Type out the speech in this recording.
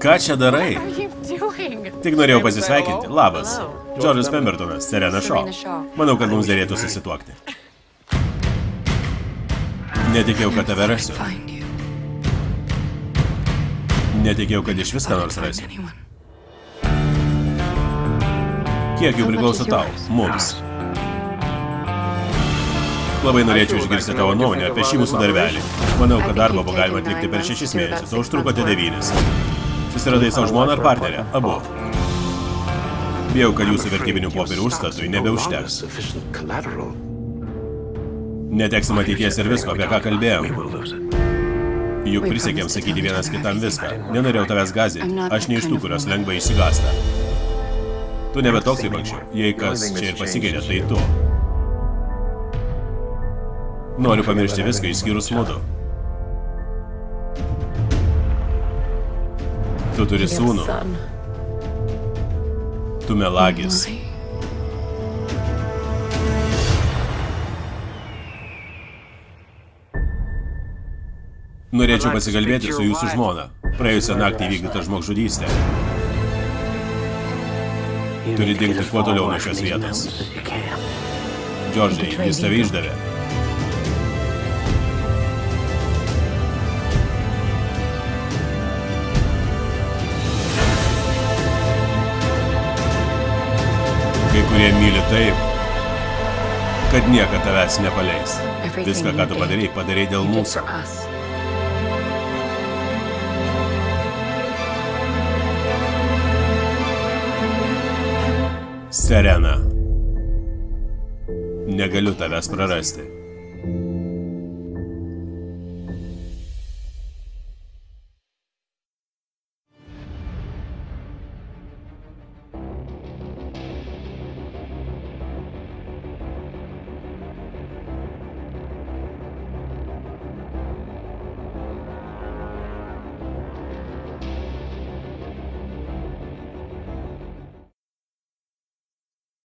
Ką čia darai? Tik norėjau pasisveikinti. Labas. Džordžas Pembertonas, Serena Shaw. Manau, kad mums dėrėtų susituokti. Netikėjau, kad tave rasiu. Netikėjau, kad iš viską nors rasiu. Kiek jų priklauso tau? Mums. Labai norėčiau išgirsti tavo nuomonę apie šį mūsų darbelį. Manau, kad darbą buvo galima atlikti per 6 mėnesius, o užtrukote 9. Susiradai savo žmoną ar partnerę? Abu. Bijau, kad jūsų vertybinių popierių užstatui nebeužteks. Neteksim ateities ir visko, apie ką kalbėjom. Juk prisiekėm sakyti vienas kitam viską. Nenorėjau tavęs gąsdinti. Aš ne iš tų, kurios lengvai išsigąsta. Tu nebe toks kaip anksčiau. Jei kas čia ir pasikeitė, tai tu. Noriu pamiršti viską, išskyrus mudu. Tu turi sūnų. Tu melagis. Norėčiau pasikalbėti su jūsų žmona. Praėjusią naktį įvykdyta žmogžudystė. Turi dingti kuo toliau nuo šios vietos. Džordžai, jis tave išdavė. Kai kurie myli taip, kad niekad tavęs nepaleis. Viską, ką tu padarei dėl mūsų. Serena. Negaliu tavęs prarasti.